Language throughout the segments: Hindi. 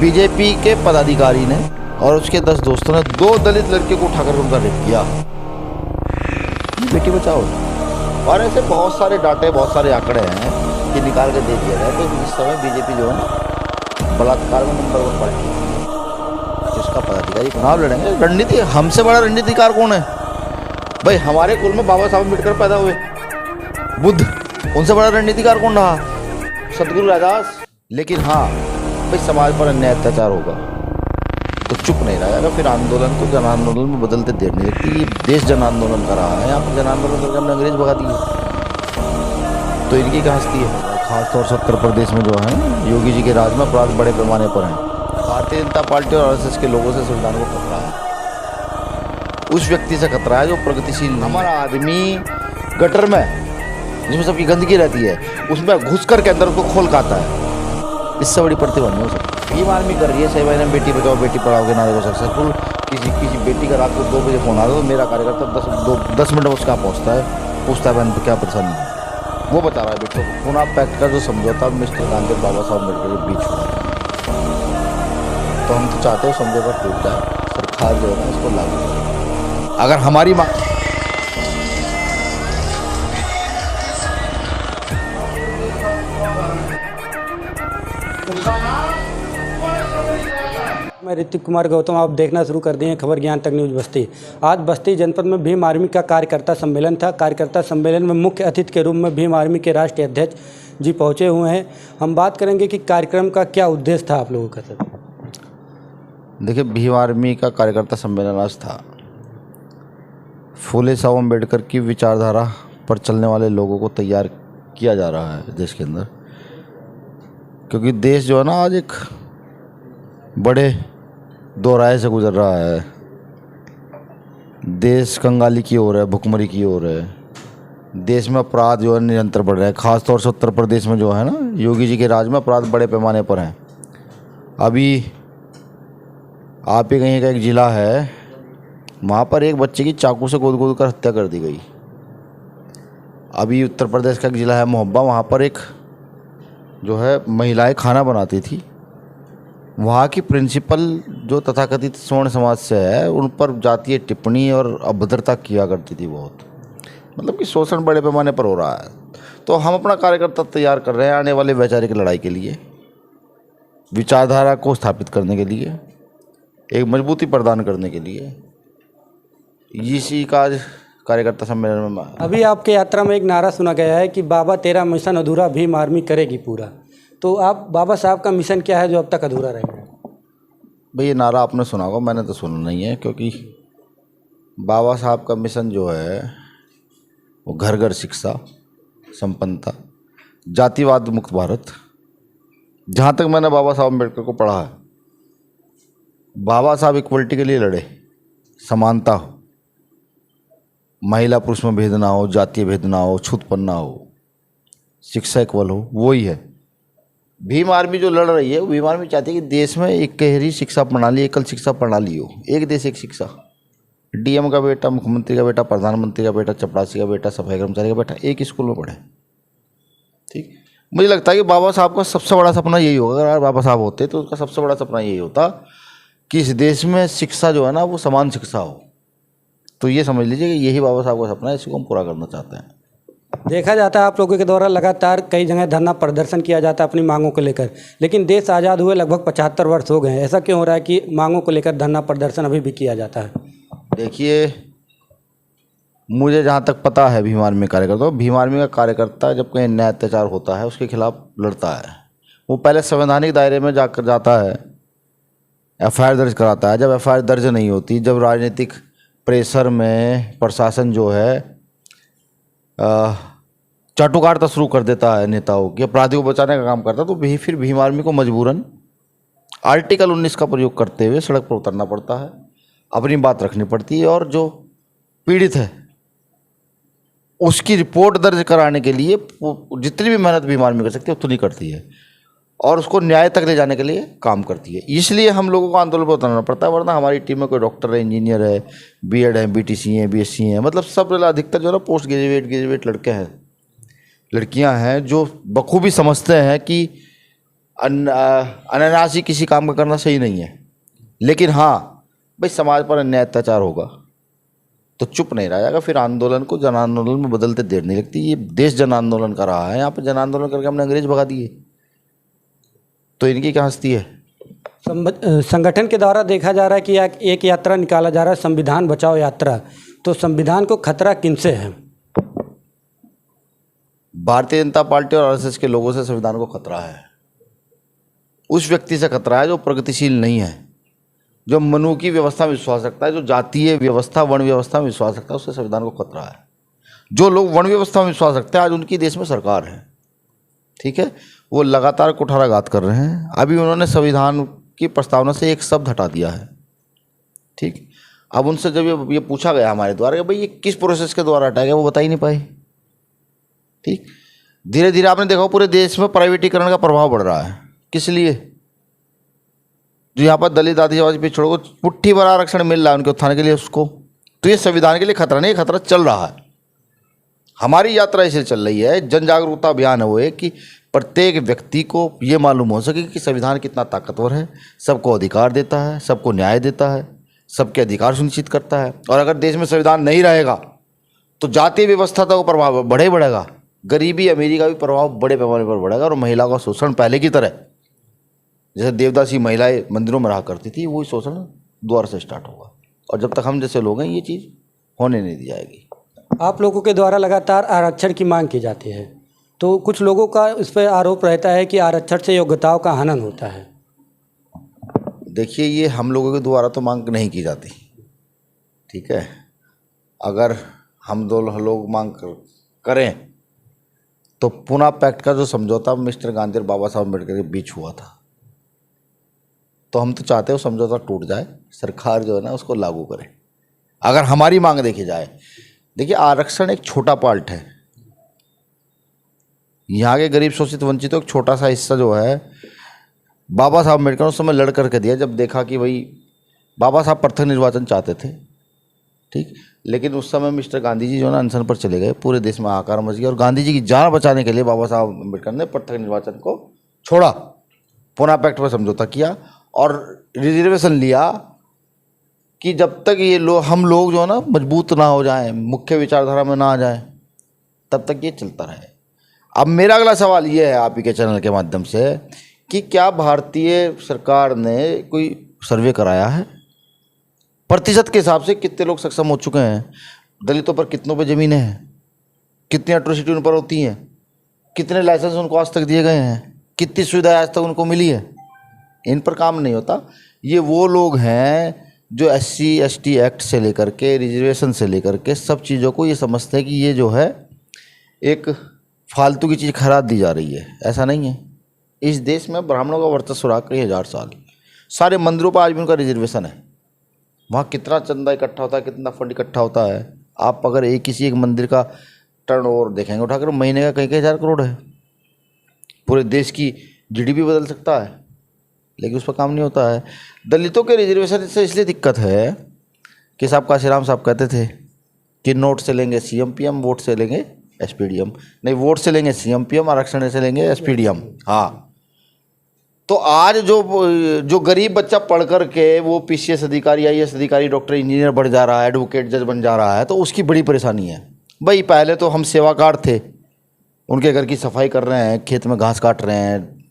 बीजेपी के पदाधिकारी ने और उसके 10 दोस्तों ने 2 दलित लड़के को उठाकर उनका रेप किया। बेटी बचाओ। और ऐसे बहुत सारे डाटे, बहुत सारे आंकड़े हैं कि निकाल के दे दिया जाए। तो इस समय बीजेपी जो है ना बलात्कार में नंबर 1 पार्टी है। जिसका पदाधिकारी चुनाव लड़ेंगे, रणनीति हमसे बड़ा रणनीतिकार कौन है भाई? हमारे कुल में बाबा साहब अम्बेडकर पैदा हुए, बुद्ध, उनसे बड़ा रणनीतिकार कौन रहा? सतगुरु रैदास। लेकिन हाँ भाई, समाज पर अन्याय अत्याचार होगा तो चुप नहीं रहा जाएगा। फिर आंदोलन को जन आंदोलन में बदलते देर नहीं लगती। ये देश जन आंदोलन का रहा है, यहाँ पर जन आंदोलन करके हमने अंग्रेज भगा दिए। तो इनकी क्या हस्ती है? खासतौर से उत्तर प्रदेश में जो है योगी जी के राज में अपराध बड़े पैमाने पर हैं। भारतीय जनता पार्टी और आरएसएस के लोगों से संविधान को खतरा है, उस व्यक्ति से खतरा है जो प्रगतिशील। हमारा आदमी गटर में जिसमें सबकी गंदगी रहती है उसमें घुस कर के अंदर उसको खोल खाता है। इससे बड़ी प्रतिभा नहीं हो सकती। भीम आर्मी कर रही है 6 महीने में बेटी बचाओ बेटी पढ़ाओ के नारे को सक्सेसफुल। किसी बेटी का रात को 2 बजे फोन आता है तो मेरा कार्यकर्ता 10 मिनट में उसका पहुँचता है, पूछता है बहन क्या परेशानी है, वो बता रहा है बेटों को। पुनः पैक्ट का जो समझौता मिस्टर गांधी बाबा साहब अम्बेडकर के बीच हुआ, तो हम तो चाहते हो समझौता टूट जाए, सरकार जो है ना इसको लागू करे। अगर हमारी माँ मैं ऋतिक कुमार गौतम, आप देखना शुरू कर दिए हैं खबर ज्ञान तक न्यूज़ बस्ती। आज बस्ती जनपद में भीम आर्मी का कार्यकर्ता सम्मेलन था। कार्यकर्ता सम्मेलन में मुख्य अतिथि के रूप में भीम आर्मी के राष्ट्रीय अध्यक्ष जी पहुंचे हुए हैं। हम बात करेंगे कि कार्यक्रम का क्या उद्देश्य था आप लोगों का। सर देखिए, भीम आर्मी का कार्यकर्ता सम्मेलन आज था। फूले साहब अम्बेडकर की विचारधारा पर चलने वाले लोगों को तैयार किया जा रहा है देश के अंदर, क्योंकि देश जो है ना आज एक बड़े दोराहे से गुजर रहा है। देश कंगाली की ओर है, भुखमरी की ओर है। देश में अपराध जो है निरंतर बढ़ रहा है। ख़ासतौर से उत्तर प्रदेश में जो है ना योगी जी के राज में अपराध बड़े पैमाने पर हैं। अभी आप ही कहीं का एक ज़िला है, वहाँ पर एक बच्चे की चाकू से गोद कर हत्या कर दी गई। अभी उत्तर प्रदेश का एक ज़िला है मोहब्बा, वहाँ पर एक जो है महिलाएं खाना बनाती थी। वहाँ की प्रिंसिपल जो तथाकथित स्वर्ण समाज से है उन पर जातीय टिप्पणी और अभद्रता किया करती थी बहुत। मतलब कि शोषण बड़े पैमाने पर हो रहा है। तो हम अपना कार्यकर्ता तैयार कर रहे हैं आने वाले वैचारिक लड़ाई के लिए, विचारधारा को स्थापित करने के लिए, एक मजबूती प्रदान करने के लिए। इसी का कार्यकर्ता सम्मेलन में अभी आपके यात्रा में एक नारा सुना गया है कि बाबा तेरा मिशन अधूरा भीम आर्मी करेगी पूरा। तो आप बाबा साहब का मिशन क्या है जो अब तक अधूरा रह गया? भाई ये नारा आपने सुना होगा, मैंने तो सुना नहीं है। क्योंकि बाबा साहब का मिशन जो है वो घर घर शिक्षा, संपन्नता, जातिवाद मुक्त भारत। जहाँ तक मैंने बाबा साहब अम्बेडकर को पढ़ा है, बाबा साहब इक्वलिटी के लिए लड़े, समानता हो, महिला पुरुष में भेद ना हो, जातीय भेद ना हो, छूतपन ना हो, शिक्षा इक्वल हो। वो ही है भीम आर्मी जो लड़ रही है। वो भीम आर्मी चाहती है कि देश में एक गहरी शिक्षा प्रणाली, एकल शिक्षा प्रणाली हो। एक देश एक शिक्षा। डीएम का बेटा, मुख्यमंत्री का बेटा, प्रधानमंत्री का बेटा, चपरासी का बेटा, सफाई कर्मचारी का बेटा एक स्कूल में पढ़े। ठीक, मुझे लगता है कि बाबा साहब का सबसे बड़ा सपना यही होगा। अगर बाबा साहब होते तो उसका सबसे बड़ा सपना यही होता कि इस देश में शिक्षा जो है ना वो समान शिक्षा हो। तो ये समझ लीजिए कि यही बाबा साहब का सपना है, इसको हम पूरा करना चाहते हैं। देखा जाता है आप लोगों के द्वारा लगातार कई जगह धरना प्रदर्शन किया जाता है अपनी मांगों को लेकर, लेकिन देश आज़ाद हुए लगभग 75 वर्ष हो गए हैं। ऐसा क्यों हो रहा है कि मांगों को लेकर धरना प्रदर्शन अभी भी किया जाता है? देखिए, मुझे जहाँ तक पता है भीम आर्मी कार्यकर्ता, भीम आर्मी का कार्यकर्ता जब कहीं अन्याय अत्याचार होता है उसके खिलाफ लड़ता है। वो पहले संवैधानिक दायरे में जाकर जाता है, एफआईआर दर्ज कराता है। जब एफआईआर दर्ज नहीं होती, जब राजनीतिक प्रेशर में प्रशासन जो है चाटुकारिता शुरू कर देता है नेताओं की, अपराधी को बचाने का काम करता है, तो फिर भीम आर्मी को मजबूरन आर्टिकल 19 का प्रयोग करते हुए सड़क पर उतरना पड़ता है, अपनी बात रखनी पड़ती है। और जो पीड़ित है उसकी रिपोर्ट दर्ज कराने के लिए जितनी भी मेहनत भीम आर्मी कर सकती है उतनी करती है और उसको न्याय तक ले जाने के लिए काम करती है। इसलिए हम लोगों को आंदोलन पर उतरना पड़ता है। वरना हमारी टीम में कोई डॉक्टर है, इंजीनियर है, बीएड है, बीटीसी हैं, बीएससी हैं, मतलब सब अधिकतर जो है ना पोस्ट ग्रेजुएट लड़के हैं, लड़कियां हैं, जो बखूबी समझते हैं कि अनायासी किसी काम का करना सही नहीं है, लेकिन हाँ भाई समाज पर अन्याय अत्याचार होगा तो चुप नहीं रहा जाएगा। फिर आंदोलन को जन आंदोलन में बदलते देर नहीं लगती। ये देश जन आंदोलन का रहा है, यहाँ पे जन आंदोलन करके हमने अंग्रेज भगा दिए, तो इनकी क्या हस्ती है। संगठन के द्वारा देखा जा रहा है कि एक यात्रा निकाला जा रहा है, संविधान बचाओ यात्रा। तो संविधान को खतरा किनसे है? भारतीय जनता पार्टी और आरएसएस के लोगों से संविधान को खतरा है। उस व्यक्ति से खतरा है जो प्रगतिशील नहीं है, जो मनु की व्यवस्था में विश्वास रखता है, जो जातीय व्यवस्था वर्ण व्यवस्था में विश्वास रखता है, उससे संविधान को खतरा है। जो लोग वर्ण व्यवस्था में विश्वास रखते हैं आज उनकी देश में सरकार है, ठीक है, वो लगातार कुठाराघात कर रहे हैं। अभी उन्होंने संविधान की प्रस्तावना से एक शब्द हटा दिया है, ठीक। अब उनसे जब ये पूछा गया हमारे द्वारा कि भाई ये किस प्रोसेस के द्वारा हटाया गया, वो बता ही नहीं पाए, ठीक। धीरे धीरे आपने देखा पूरे देश में प्राइवेटीकरण का प्रभाव बढ़ रहा है। किस लिए? जो यहाँ पर दलित आदिवासी पिछड़ों को मुट्ठी भर आरक्षण मिल रहा है उनके उत्थान के लिए, उसको तो ये संविधान के लिए खतरा नहीं, खतरा चल रहा है। हमारी यात्रा इसलिए चल रही है, जन जागरूकता अभियान है वो है कि प्रत्येक व्यक्ति को ये मालूम हो सके कि संविधान कितना ताकतवर है, सबको अधिकार देता है, सबको न्याय देता है, सबके अधिकार सुनिश्चित करता है। और अगर देश में संविधान नहीं रहेगा तो जातीय व्यवस्था का प्रभाव बढ़ेगा, गरीबी अमीरी का भी प्रभाव बड़े पैमाने पर बढ़ेगा, और महिलाओं का शोषण पहले की तरह जैसे देवदासी महिलाएं मंदिरों में रहा करती थी वही शोषण द्वार से स्टार्ट होगा। और जब तक हम जैसे लोग हैं ये चीज़ होने नहीं दी जाएगी। आप लोगों के द्वारा लगातार आरक्षण की मांग की जाती है, तो कुछ लोगों का इस पर आरोप रहता है कि आरक्षण से योग्यताओं का हनन होता है। देखिए ये हम लोगों के द्वारा तो मांग नहीं की जाती, ठीक है। अगर हम दो लोग मांग करें तो पूना पैक्ट का जो समझौता मिस्टर गांधी और बाबा साहब अम्बेडकर के बीच हुआ था, तो हम तो चाहते हो समझौता टूट जाए, सरकार जो है ना उसको लागू करे। अगर हमारी मांग देखी जाए, देखिए आरक्षण एक छोटा पार्ट है, यहाँ के गरीब शोषित वंचितों एक छोटा सा हिस्सा जो है बाबा साहब अम्बेडकर उस समय लड़ करके दिया, जब देखा कि भाई बाबा साहब पृथक निर्वाचन चाहते थे, ठीक। लेकिन उस समय मिस्टर गांधी जी जो है ना अनशन पर चले गए, पूरे देश में आकार मच गया, और गांधी जी की जान बचाने के लिए बाबा साहब अम्बेडकर ने पृथक निर्वाचन को छोड़ा, पूना पैक्ट पर समझौता किया और रिजर्वेशन लिया कि जब तक ये हम लोग जो है ना मजबूत ना हो जाएं, मुख्य विचारधारा में ना आ जाएं, तब तक ये चलता रहे। अब मेरा अगला सवाल ये है आप ही के चैनल के माध्यम से कि क्या भारतीय सरकार ने कोई सर्वे कराया है? प्रतिशत के हिसाब से कितने लोग सक्षम हो चुके हैं? दलितों पर कितनों पे ज़मीनें हैं? कितनी एट्रोसिटी उन पर होती हैं? कितने लाइसेंस उनको आज तक दिए गए हैं? कितनी सुविधाएं आज तक उनको मिली है? इन पर काम नहीं होता। ये वो लोग हैं जो SC ST एक्ट से लेकर के रिजर्वेशन से लेकर के सब चीज़ों को ये समझते हैं कि ये जो है एक फालतू की चीज़ खराब दी जा रही है। ऐसा नहीं है। इस देश में ब्राह्मणों का वर्चस्व रहा कई हज़ार साल, सारे मंदिरों पर आज भी उनका रिजर्वेशन है। वहाँ कितना चंदा इकट्ठा होता है, कितना फंड इकट्ठा होता है। आप अगर किसी एक मंदिर का टर्नओवर देखेंगे उठाकर, महीने का कई हज़ार करोड़ है। पूरे देश की GDP बदल सकता है, लेकिन उस पर काम नहीं होता है। दलितों के रिजर्वेशन से इसलिए दिक्कत है कि साहब काशीराम साहब कहते थे कि नोट से लेंगे CM PM, वोट से लेंगे SPDM। नहीं, वोट से लेंगे CM PM, आरक्षण से लेंगे SPDM। हाँ, तो आज जो गरीब बच्चा पढ़ कर के वो PCS अधिकारी, IAS अधिकारी, डॉक्टर, इंजीनियर बन जा रहा है, एडवोकेट, जज बन जा रहा है, तो उसकी बड़ी परेशानी है। भाई पहले तो हम सेवाकार थे, उनके घर की सफाई कर रहे हैं, खेत में घास काट रहे हैं,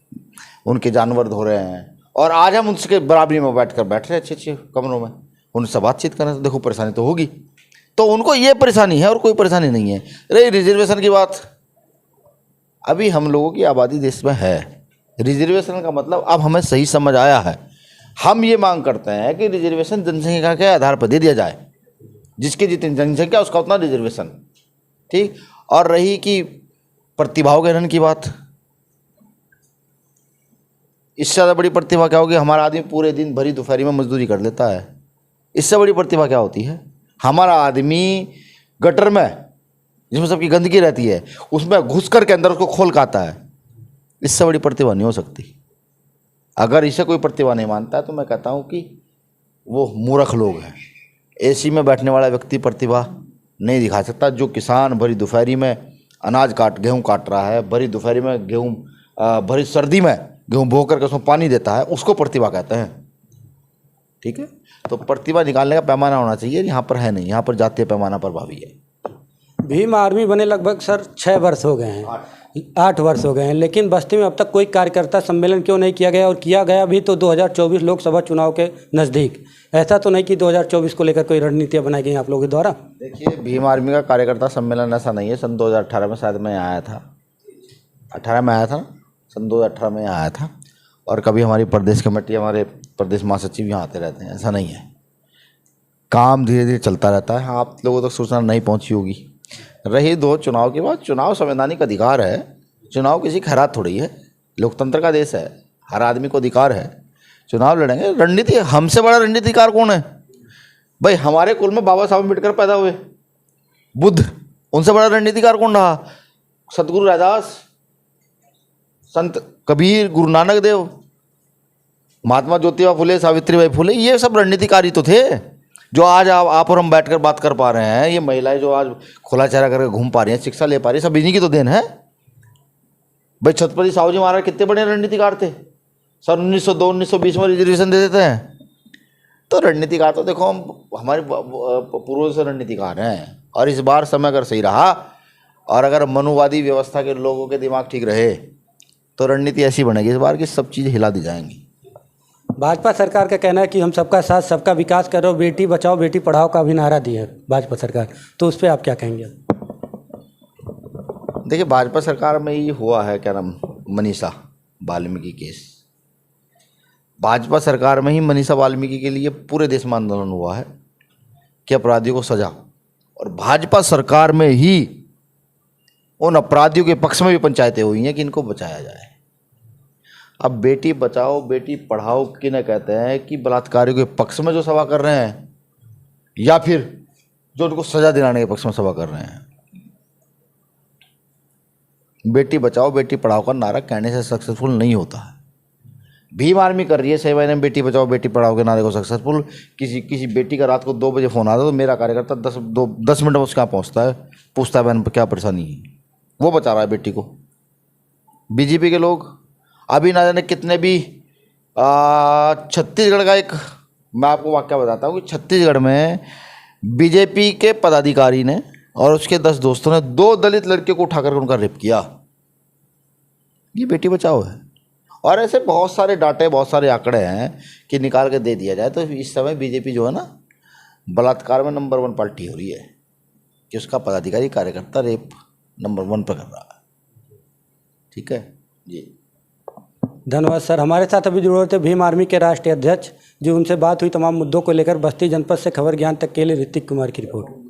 उनके जानवर धो रहे हैं, और आज हम उनके बराबरी में बैठ रहे हैं अच्छे अच्छे कमरों में, उनसे बातचीत करें, तो देखो परेशानी तो होगी। तो उनको ये परेशानी है और कोई परेशानी नहीं है। रही रिजर्वेशन की बात, अभी हम लोगों की आबादी देश में है। रिजर्वेशन का मतलब अब हमें सही समझ आया है। हम ये मांग करते हैं कि रिजर्वेशन जनसंख्या के आधार पर दे दिया जाए, जिसकी जितनी जनसंख्या उसका उतना रिजर्वेशन, ठीक। और रही कि प्रतिभाओं के हनन की बात, इससे ज़्यादा बड़ी प्रतिभा क्या होगी? हमारा आदमी पूरे दिन भरी दोपहरी में मजदूरी कर लेता है, इससे बड़ी प्रतिभा क्या होती है? हमारा आदमी गटर में जिसमें सबकी गंदगी रहती है उसमें घुस कर के अंदर उसको खोल खाता है, इससे बड़ी प्रतिभा नहीं हो सकती। अगर इसे कोई प्रतिभा नहीं मानता है तो मैं कहता हूँ कि वो मूर्ख लोग हैं। AC में बैठने वाला व्यक्ति प्रतिभा नहीं दिखा सकता। जो किसान भरी दोपहरी में गेहूँ काट रहा है, भरी दोपहरी में भरी सर्दी में गेहूँ बो करके उसमें पानी देता है, उसको प्रतिभा कहते हैं। ठीक है, तो प्रतिभा निकालने का पैमाना होना चाहिए, यहाँ पर है नहीं, यहाँ पर जातीय पैमाना प्रभावी है। भीम आर्मी बने लगभग सर 6 वर्ष हो गए हैं, 8 वर्ष हो गए हैं, लेकिन बस्ती में अब तक कोई कार्यकर्ता सम्मेलन क्यों नहीं किया गया, और किया गया भी तो 2024 लोकसभा चुनाव के नज़दीक। ऐसा तो नहीं कि 2024 को लेकर कोई रणनीतियाँ बनाई गई आप लोगों के द्वारा? देखिए, भीम आर्मी का कार्यकर्ता सम्मेलन ऐसा नहीं है। सन 2018 में शायद मैं आया था, 18 में आया था, सन 2018 में आया था। और कभी हमारी प्रदेश कमेटी, हमारे प्रदेश महासचिव यहाँ आते रहते हैं, ऐसा नहीं है। काम धीरे धीरे चलता रहता है। हाँ, आप लोगों तक सूचना नहीं पहुँची होगी। रही दो चुनाव की बात, चुनाव संवैधानिक अधिकार है, चुनाव किसी खैरात थोड़ी है, लोकतंत्र का देश है, हर आदमी को अधिकार है, चुनाव लड़ेंगे। रणनीति, हमसे बड़ा रणनीतिकार कौन है भाई? हमारे कुल में बाबा साहब अम्बेडकर पैदा हुए, बुद्ध, उनसे बड़ा रणनीतिकार कौन रहा? सतगुरु रैदास, संत कबीर, गुरु नानक देव, महात्मा ज्योतिबा फुले, सावित्रीबाई फुले, ये सब रणनीतिकारी तो थे। जो आज आप और हम बैठकर बात कर पा रहे हैं, ये महिलाएं जो आज खुला चेहरा करके घूम पा रही हैं, शिक्षा ले पा रही हैं, सब इन्हीं की तो देन है भाई। छत्रपति साहू जी महाराज कितने बड़े रणनीतिकार थे, सन 1902-1920 में रिजर्वेशन दे देते हैं। तो रणनीतिकार तो देखो, हम हमारे पूर्वज से रणनीतिकार हैं। और इस बार समय अगर सही रहा और अगर मनुवादी व्यवस्था के लोगों के दिमाग ठीक रहे तो रणनीति ऐसी बनेगी इस बार की सब चीज़ें हिला दी जाएंगी। भाजपा सरकार का कहना है कि हम सबका साथ सबका विकास कर रहे हो, बेटी बचाओ बेटी पढ़ाओ का भी नारा दिया है भाजपा सरकार, तो उस पर आप क्या कहेंगे? देखिए, भाजपा सरकार में ये हुआ है, क्या नाम, मनीषा वाल्मीकि केस। भाजपा सरकार में ही मनीषा वाल्मीकि के लिए पूरे देश में आंदोलन हुआ है कि अपराधियों को सजा, और भाजपा सरकार में ही उन अपराधियों के पक्ष में भी पंचायतें हुई हैं कि इनको बचाया जाए। अब बेटी बचाओ बेटी पढ़ाओ किन्हें कहते हैं? कि बलात्कारियों के पक्ष में जो सभा कर रहे हैं या फिर जो उनको सजा दिलाने के पक्ष में सभा कर रहे हैं। बेटी बचाओ बेटी पढ़ाओ का नारा कहने से सक्सेसफुल नहीं होता है। भीम आर्मी कर रही है 6 महीने में बेटी बचाओ बेटी पढ़ाओ के नारे को सक्सेसफुल। किसी बेटी का रात को 2 बजे फ़ोन आता तो मेरा कार्यकर्ता 10 मिनट में उसके यहाँ पहुँचता है, पूछता है बहन क्या परेशानी है, वो बचा रहा है बेटी को। बीजेपी के लोग अभी ना जाने कितने भी छत्तीसगढ़ का एक मैं आपको वाक्य बताता हूँ कि छत्तीसगढ़ में बीजेपी के पदाधिकारी ने और उसके 10 दोस्तों ने 2 दलित लड़कियों को उठाकर उनका रेप किया। ये बेटी बचाओ है। और ऐसे बहुत सारे डाटे, बहुत सारे आंकड़े हैं कि निकाल के दे दिया जाए तो इस समय बीजेपी जो है ना, बलात्कार में नंबर 1 पार्टी हो रही है कि उसका पदाधिकारी कार्यकर्ता रेप नंबर 1 पर कर रहा है। ठीक है जी, धन्यवाद सर। हमारे साथ अभी जुड़े थे भीम आर्मी के राष्ट्रीय अध्यक्ष जी, उनसे बात हुई तमाम मुद्दों को लेकर। बस्ती जनपद से खबर ज्ञान तक के लिए ऋतिक कुमार की रिपोर्ट।